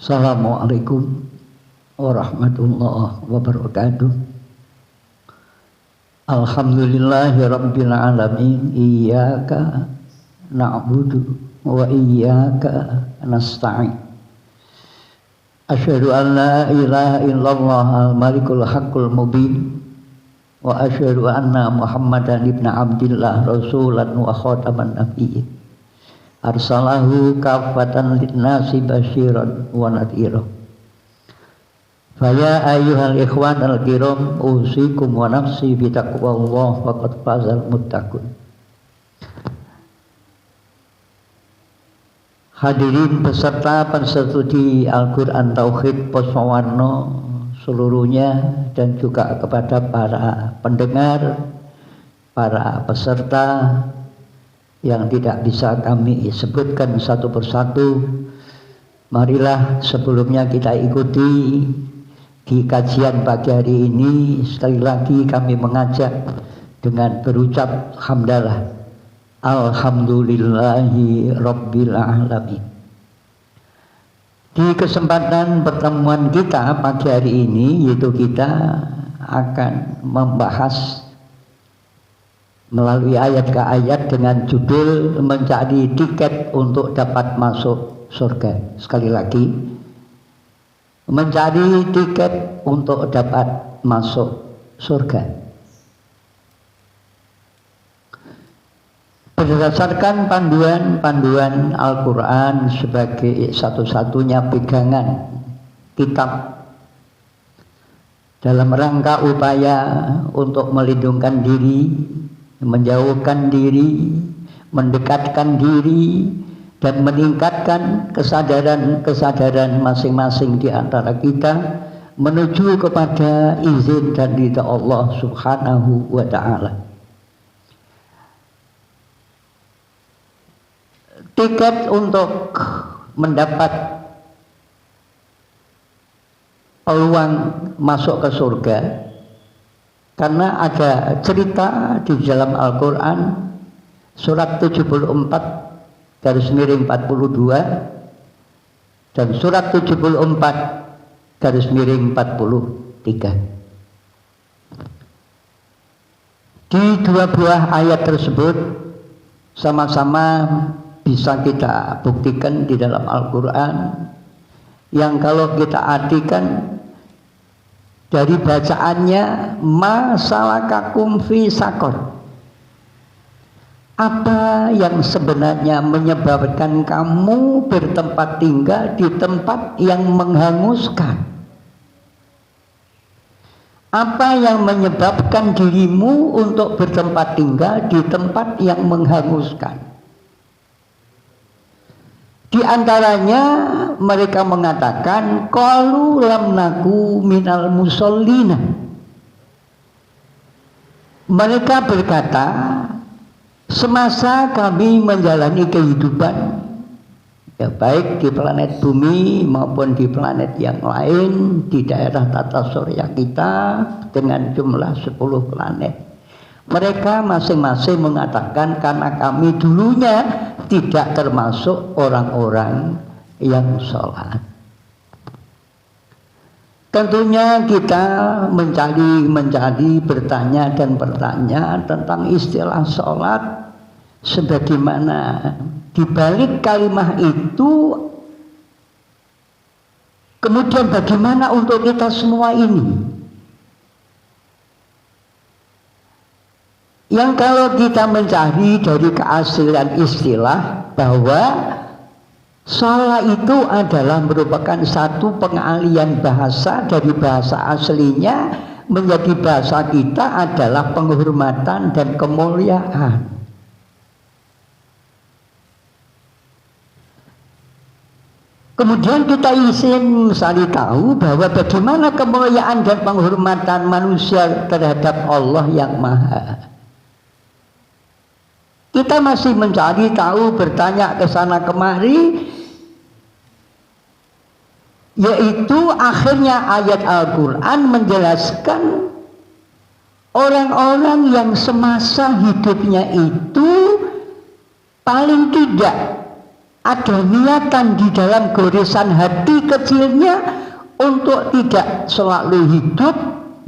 Assalamualaikum warahmatullahi wabarakatuh. Alhamdulillahi rabbil alamin. Iyyaka na'budu wa iyyaka nasta'in. Asyhadu an la ilaha illallah al-malikul haqqul mubin wa asyhadu anna Muhammadan ibn Abdillah rasulan wa khataman nabiyyin. Arsalahu kafatan linnasi basyiran wa nadhira. Faya ayyuhal ikhwan al-kiram usikum wa nafsi bi taqwallah faqad fazal muttaqun. Hadirin peserta penstudi Al-Quran Tauhid Posmawarno seluruhnya, dan juga kepada para pendengar, para peserta yang tidak bisa kami sebutkan satu persatu. Marilah sebelumnya kita ikuti di kajian pagi hari ini. Sekali lagi kami mengajak dengan berucap hamdalah, alhamdulillahi rabbil alamin. Di kesempatan pertemuan kita pagi hari ini, yaitu kita akan membahas melalui ayat ke ayat dengan judul mencari tiket untuk dapat masuk surga. Sekali lagi, mencari tiket untuk dapat masuk surga. Berdasarkan panduan Al-Quran sebagai satu-satunya pegangan kitab dalam rangka upaya untuk melindungkan diri, menjauhkan diri, mendekatkan diri, dan meningkatkan kesadaran masing-masing di antara kita menuju kepada izin dan ridha Allah Subhanahu wa ta'ala. Tiket untuk mendapat peluang masuk ke surga, karena ada cerita di dalam Al-Quran surat 74 garis miring 42 dan surat 74 garis miring 43. Di dua buah ayat tersebut sama-sama bisa kita buktikan di dalam Al-Quran, yang kalau kita artikan dari bacaannya, ma salakakum fi sakor, apa yang sebenarnya menyebabkan kamu bertempat tinggal di tempat yang menghanguskan? Apa yang menyebabkan dirimu untuk bertempat tinggal di tempat yang menghanguskan? Di antaranya mereka mengatakan qalu lam naku minal musallina. Mereka berkata, semasa kami menjalani kehidupan, ya baik di planet bumi maupun di planet yang lain, di daerah tata surya kita dengan jumlah 10 planet, mereka masing-masing mengatakan karena kami dulunya tidak termasuk orang-orang yang sholat. Tentunya kita mencari bertanya dan bertanya tentang istilah sholat, sebagaimana di balik kalimat itu, kemudian bagaimana untuk kita semua ini, yang kalau kita mencari dari keaslian istilah bahwa sholat itu adalah merupakan satu pengalian bahasa dari bahasa aslinya menjadi bahasa kita adalah penghormatan dan kemuliaan. Kemudian kita ingin mencari tahu bahwa bagaimana kemuliaan dan penghormatan manusia terhadap Allah yang Maha. Kita masih mencari tahu, bertanya ke sana kemari, yaitu akhirnya ayat Al-Quran menjelaskan orang-orang yang semasa hidupnya itu paling tidak ada niatan di dalam goresan hati kecilnya untuk tidak selalu hidup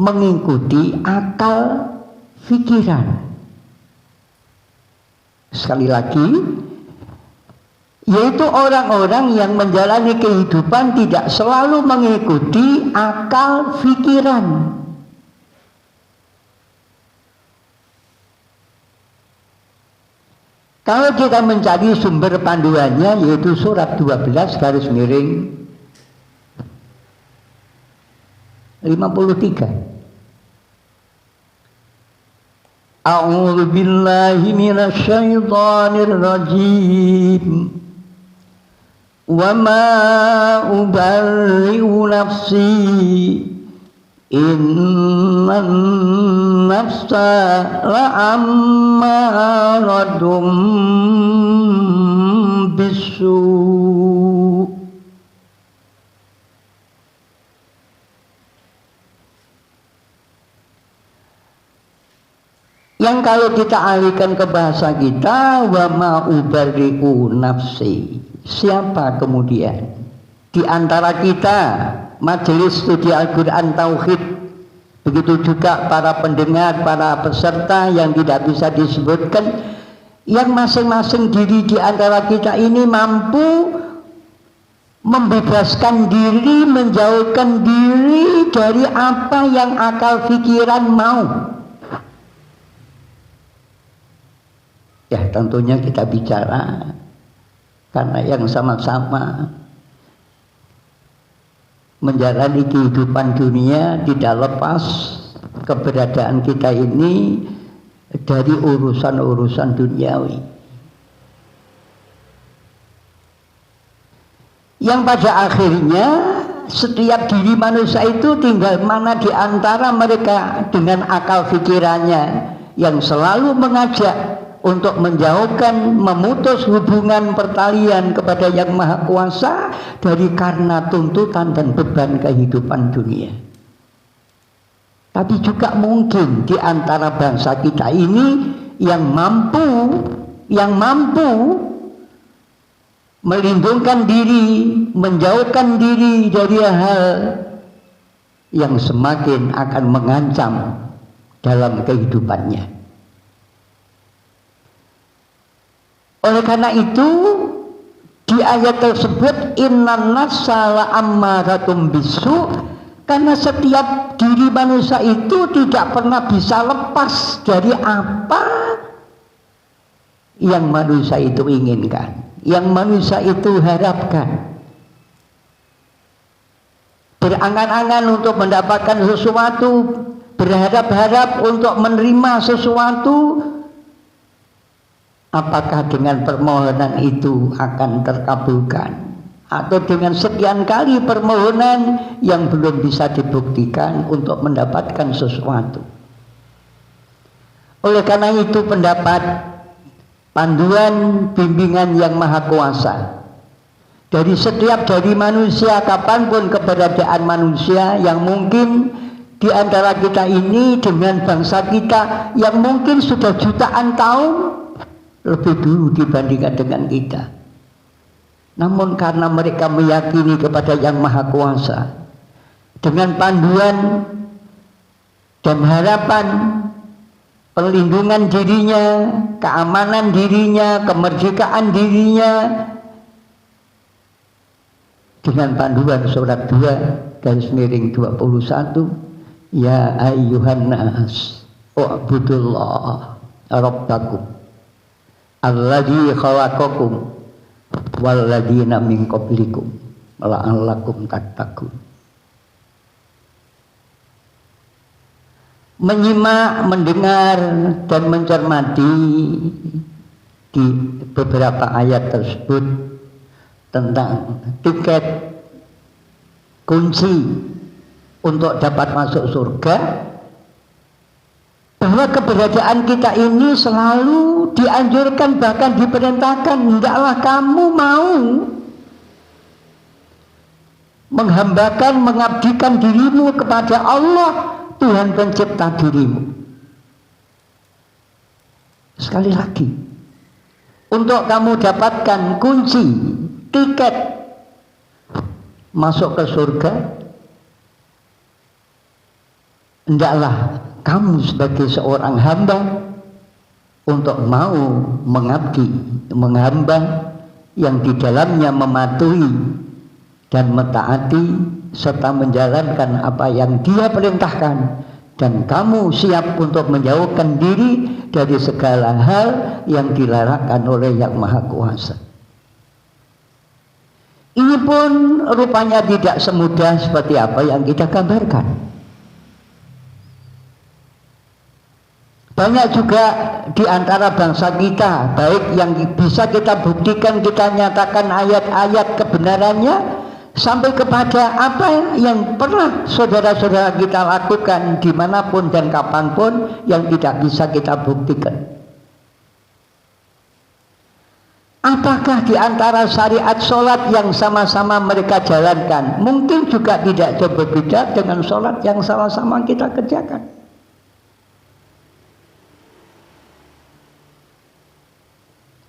mengikuti akal pikiran. Sekali lagi, yaitu orang-orang yang menjalani kehidupan tidak selalu mengikuti akal pikiran. Kalau kita mencari sumber panduannya, yaitu surat 12 garis miring 53. A'udzu billahi minasy syaithanir rajim. Wa ma ubarri'u nafsi innan nafsa la'ammaratun bisu. Yang kalau kita alihkan ke bahasa kita, wa ma ubarri'u nafsi. Siapa kemudian di antara kita majelis studi Al-Quran Tauhid, begitu juga para pendengar, para peserta yang tidak bisa disebutkan, yang masing-masing diri di antara kita ini mampu membebaskan diri, menjauhkan diri dari apa yang akal pikiran mau. Ya, tentunya kita bicara karena yang sama-sama menjalani kehidupan dunia tidak lepas keberadaan kita ini dari urusan-urusan duniawi, yang pada akhirnya setiap diri manusia itu tinggal mana di antara mereka dengan akal pikirannya yang selalu mengajak untuk menjauhkan, memutus hubungan pertalian kepada Yang Maha Kuasa dari karena tuntutan dan beban kehidupan dunia. Tapi juga mungkin di antara bangsa kita ini yang mampu melindungkan diri, menjauhkan diri dari hal yang semakin akan mengancam dalam kehidupannya. Oleh karena itu, di ayat tersebut innan nafsa la'ammaratun bisu, karena setiap diri manusia itu tidak pernah bisa lepas dari apa yang manusia itu inginkan, yang manusia itu harapkan. Berangan-angan untuk mendapatkan sesuatu, berharap-harap untuk menerima sesuatu. Apakah dengan permohonan itu akan terkabulkan, atau dengan sekian kali permohonan yang belum bisa dibuktikan untuk mendapatkan sesuatu. Oleh karena itu, pendapat panduan bimbingan Yang Maha Kuasa dari setiap dari manusia, kapanpun keberadaan manusia, yang mungkin di antara kita ini dengan bangsa kita yang mungkin sudah jutaan tahun lebih dulu dibandingkan dengan kita, namun karena mereka meyakini kepada Yang Maha Kuasa dengan panduan dan harapan perlindungan dirinya, keamanan dirinya, kemerdekaan dirinya, dengan panduan surat 2 garis miring 21, ya ayyuhan nas u'budullah rabbakum alladzi khalaqakum walladzina min qablikum la'allakum tattaqun. Menyimak, mendengar dan mencermati di beberapa ayat tersebut tentang tiket kunci untuk dapat masuk surga, bahwa keberadaan kita ini selalu dianjurkan, bahkan diperintahkan, hendaklah kamu mau menghambakan, mengabdikan dirimu kepada Allah, Tuhan pencipta dirimu. Sekali lagi, untuk kamu dapatkan kunci tiket masuk ke surga, hendaklah kamu sebagai seorang hamba untuk mau mengabdi, menghamba yang di dalamnya mematuhi dan mentaati serta menjalankan apa yang Dia perintahkan, dan kamu siap untuk menjauhkan diri dari segala hal yang dilarangkan oleh Yang Maha Kuasa. Ini pun rupanya tidak semudah seperti apa yang kita gambarkan. Banyak juga di antara bangsa kita, baik yang bisa kita buktikan, kita nyatakan ayat-ayat kebenarannya, sampai kepada apa yang pernah saudara-saudara kita lakukan dimanapun dan kapanpun yang tidak bisa kita buktikan. Apakah di antara syariat sholat yang sama-sama mereka jalankan mungkin juga tidak jauh berbeda dengan sholat yang sama-sama kita kerjakan?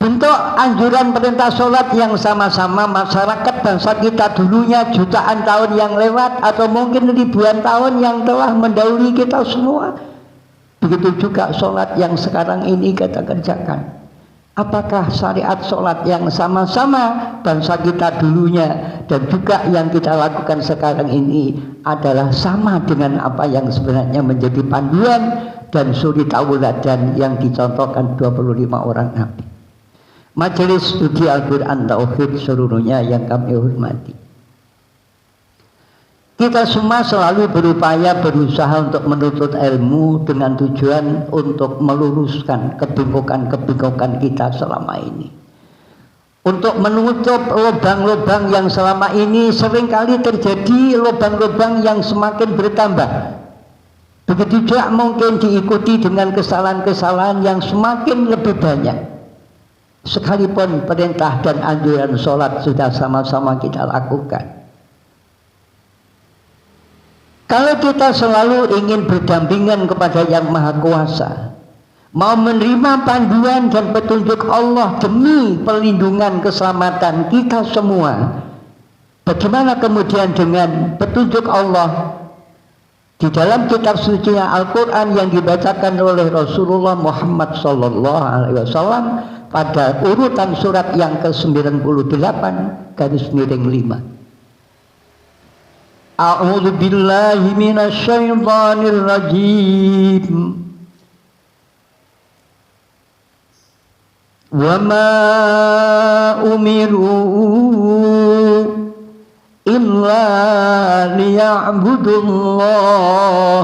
Bentuk anjuran perintah sholat yang sama-sama masyarakat bangsa kita dulunya jutaan tahun yang lewat atau mungkin ribuan tahun yang telah mendahului kita semua. Begitu juga sholat yang sekarang ini kita kerjakan. Apakah syariat sholat yang sama-sama bangsa kita dulunya dan juga yang kita lakukan sekarang ini adalah sama dengan apa yang sebenarnya menjadi panduan dan suri tauladan yang dicontohkan 25 orang Nabi? Majelis studi Al-Quran Tauhid seluruhnya yang kami hormati, kita semua selalu berupaya berusaha untuk menuntut ilmu dengan tujuan untuk meluruskan kebingungan-kebingungan kita selama ini, untuk menutup lubang-lubang yang selama ini seringkali terjadi, lubang-lubang yang semakin bertambah. Begitu juga mungkin diikuti dengan kesalahan-kesalahan yang semakin lebih banyak. Sekalipun perintah dan anjuran sholat sudah sama-sama kita lakukan, kalau kita selalu ingin berdampingan kepada Yang Maha Kuasa, mau menerima panduan dan petunjuk Allah demi perlindungan keselamatan kita semua, bagaimana kemudian dengan petunjuk Allah di dalam kitab suci Al-Quran yang dibacakan oleh Rasulullah Muhammad SAW pada urutan surat yang ke-98 _5. A'udzu billahi minasy syaithanir rajim. Wa ma umiru illa liya'budullah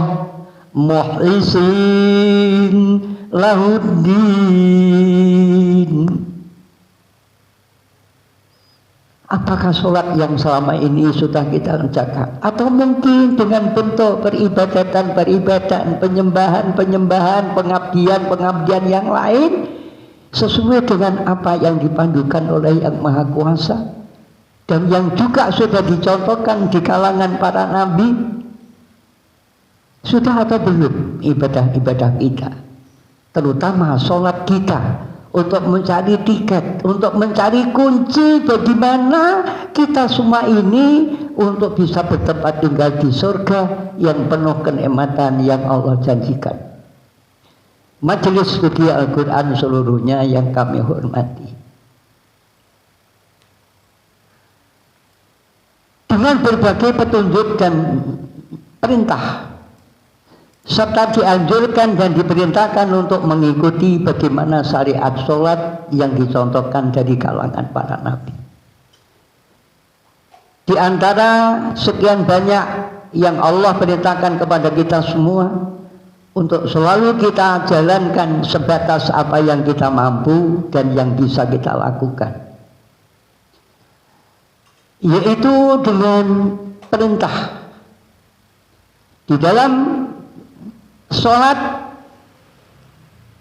mukhlishin lahuddin. Apakah sholat yang selama ini sudah kita kerjakan, atau mungkin dengan bentuk peribadatan, penyembahan, pengabdian yang lain sesuai dengan apa yang dipandukan oleh Yang Maha Kuasa dan yang juga sudah dicontohkan di kalangan para nabi? Sudah atau belum ibadah-ibadah kita, terutama sholat kita, untuk mencari tiket, untuk mencari kunci bagaimana kita semua ini untuk bisa bertempat tinggal di surga yang penuh kenikmatan yang Allah janjikan? Majelis studi Al-Quran seluruhnya yang kami hormati, dengan berbagai petunjuk dan perintah, serta dianjurkan dan diperintahkan untuk mengikuti bagaimana syariat sholat yang dicontohkan dari kalangan para nabi. Di antara sekian banyak yang Allah perintahkan kepada kita semua untuk selalu kita jalankan sebatas apa yang kita mampu dan yang bisa kita lakukan, yaitu dengan perintah di dalam sholat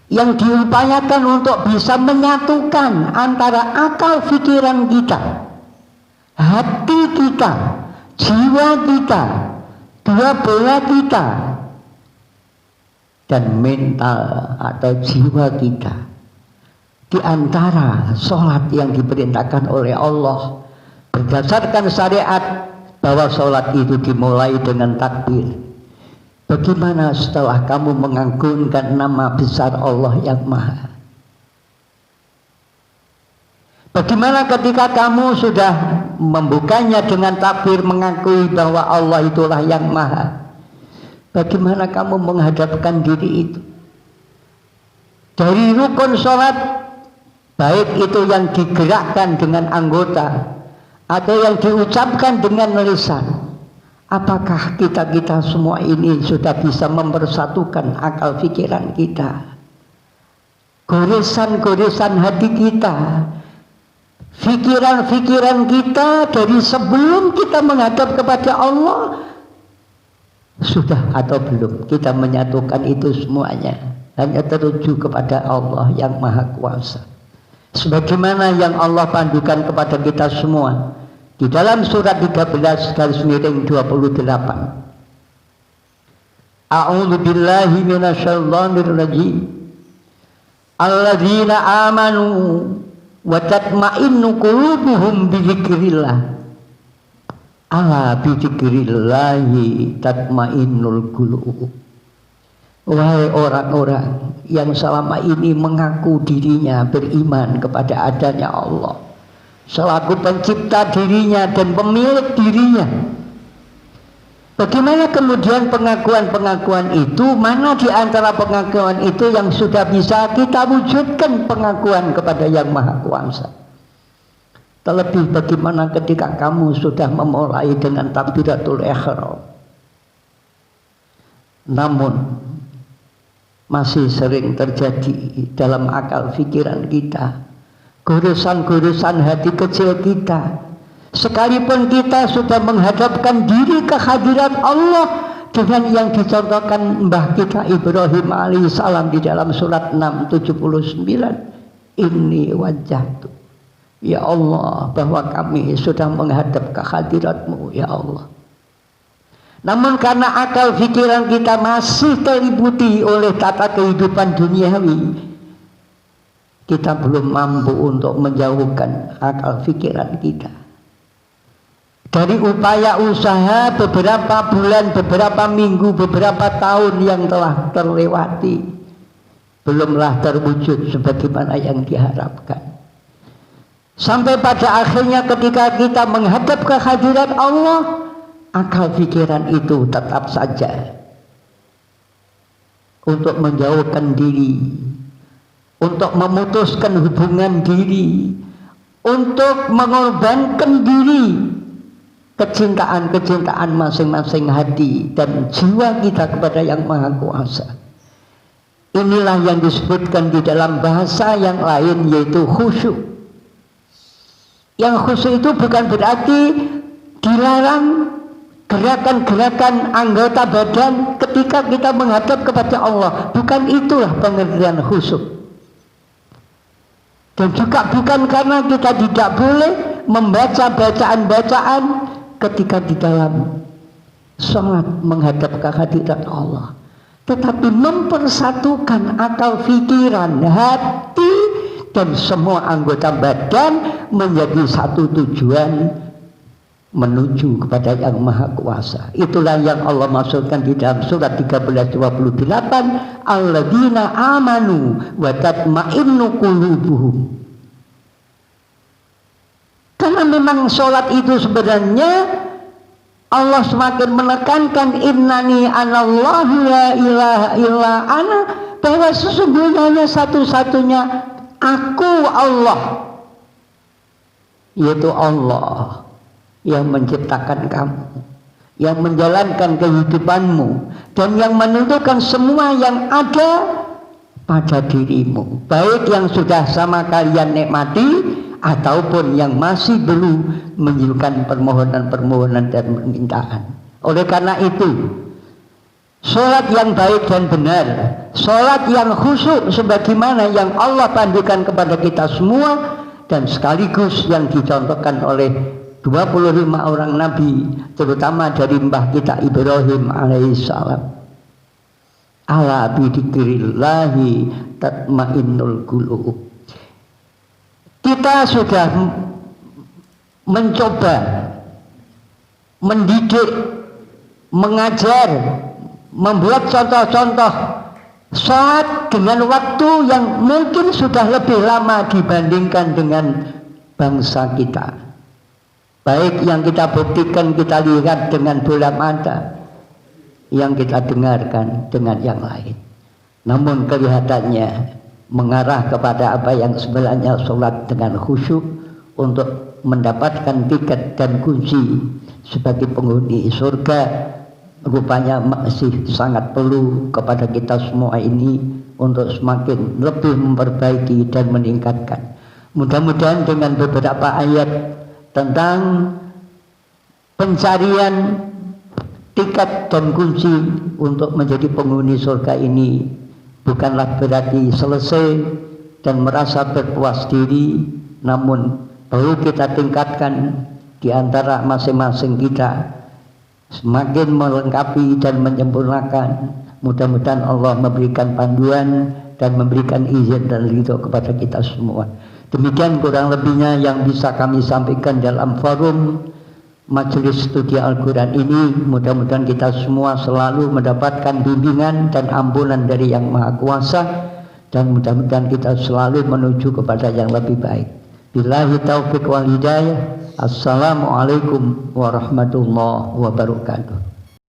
yang diupayakan untuk bisa menyatukan antara akal pikiran kita, hati kita, jiwa kita, dua bola kita, dan mental atau jiwa kita di antara sholat yang diperintahkan oleh Allah berdasarkan syariat bahwa sholat itu dimulai dengan takbir. Bagaimana setelah kamu mengagungkan nama besar Allah yang Maha? Bagaimana ketika kamu sudah membukanya dengan takbir mengakui bahwa Allah itulah yang Maha? Bagaimana kamu menghadapkan diri itu? Dari rukun sholat, baik itu yang digerakkan dengan anggota atau yang diucapkan dengan lisan, apakah kita semua ini sudah bisa mempersatukan akal pikiran kita, goresan-goresan hati kita, pikiran-pikiran kita dari sebelum kita menghadap kepada Allah, sudah atau belum kita menyatukan itu semuanya hanya teruju kepada Allah yang Maha Kuasa, sebagaimana yang Allah pandukan kepada kita semua di dalam surat 13/28. A'udzu billahi minasyaitonir rajim. Alladzina amanu wa tatma'innu qulubuhum bi dzikrillah. Ala bi dzikrillahi tatma'innul qulub. Wahai orang-orang yang selama ini mengaku dirinya beriman kepada adanya Allah selaku pencipta dirinya dan pemilik dirinya, bagaimana kemudian pengakuan-pengakuan itu, mana di antara pengakuan itu yang sudah bisa kita wujudkan pengakuan kepada yang Maha Kuasa? Terlebih bagaimana ketika kamu sudah memulai dengan takbiratul ihram, namun masih sering terjadi dalam akal pikiran kita, goresan-goresan hati kecil kita, sekalipun kita sudah menghadapkan diri ke hadirat Allah dengan yang dicontohkan Mbah kita Ibrahim alaihissalam di dalam surat 6:79, inni wajjahtu, ya Allah, bahwa kami sudah menghadap ke hadirat-Mu ya Allah. Namun karena akal pikiran kita masih terliputi oleh tata kehidupan duniawi, kita belum mampu untuk menjauhkan akal pikiran kita dari upaya usaha beberapa bulan, beberapa minggu, beberapa tahun yang telah terlewati, belumlah terwujud sebagaimana yang diharapkan. Sampai pada akhirnya ketika kita menghadap ke hadirat Allah, akal pikiran itu tetap saja untuk menjauhkan diri, untuk memutuskan hubungan diri, untuk mengorbankan diri, kecintaan-kecintaan masing-masing hati dan jiwa kita kepada yang Maha Kuasa. Inilah yang disebutkan di dalam bahasa yang lain, yaitu khusyuk. Yang khusyuk itu bukan berarti dilarang gerakan-gerakan anggota badan ketika kita menghadap kepada Allah. Bukan itulah pengertian khusyuk. Dan juga bukan karena kita tidak boleh membaca bacaan-bacaan ketika di dalam sholat menghadap ke hadirat Allah, tetapi mempersatukan akal pikiran, hati dan semua anggota badan menjadi satu tujuan, menuju kepada yang Maha Kuasa. Itulah yang Allah maksudkan di dalam surat 13:28, alladzina amanu wa tatma'innu qulubuhum. Karena memang sholat itu sebenarnya Allah semakin menekankan innani anallahu la ilaha illa ana, bahwa sesungguhnya satu-satunya aku Allah, yaitu Allah yang menciptakan kamu, yang menjalankan kehidupanmu, dan yang menentukan semua yang ada pada dirimu, baik yang sudah sama kalian nikmati ataupun yang masih belum menunjukkan permohonan-permohonan dan permintaan. Oleh karena itu, sholat yang baik dan benar, sholat yang khusyuk sebagaimana yang Allah pandukan kepada kita semua, dan sekaligus yang dicontohkan oleh 25 orang nabi, terutama dari mbah kita Ibrahim alaihissalam. Ala bidzikrillahi tatmainnul qulub. kita sudah mencoba mendidik, mengajar, membuat contoh-contoh sholat dengan waktu yang mungkin sudah lebih lama dibandingkan dengan bangsa kita. Baik yang kita buktikan, kita lihat dengan bola mata, yang kita dengarkan dengan yang lain. Namun kelihatannya mengarah kepada apa yang sebenarnya sholat dengan khusyuk untuk mendapatkan tiket dan kunci sebagai penghuni surga, rupanya masih sangat perlu kepada kita semua ini untuk semakin lebih memperbaiki dan meningkatkan. Mudah-mudahan dengan beberapa ayat tentang pencarian tiket dan kunci untuk menjadi penghuni surga ini bukanlah berarti selesai dan merasa berpuas diri, namun perlu kita tingkatkan di antara masing-masing kita, semakin melengkapi dan menyempurnakan. Mudah-mudahan Allah memberikan panduan dan memberikan izin dan ridho kepada kita semua. Demikian kurang lebihnya yang bisa kami sampaikan dalam forum majelis studi Al-Quran ini. Mudah-mudahan kita semua selalu mendapatkan bimbingan dan ampunan dari Yang Maha Kuasa, dan mudah-mudahan kita selalu menuju kepada yang lebih baik. Billahi taufiq wal hidayah. Assalamualaikum warahmatullahi wabarakatuh.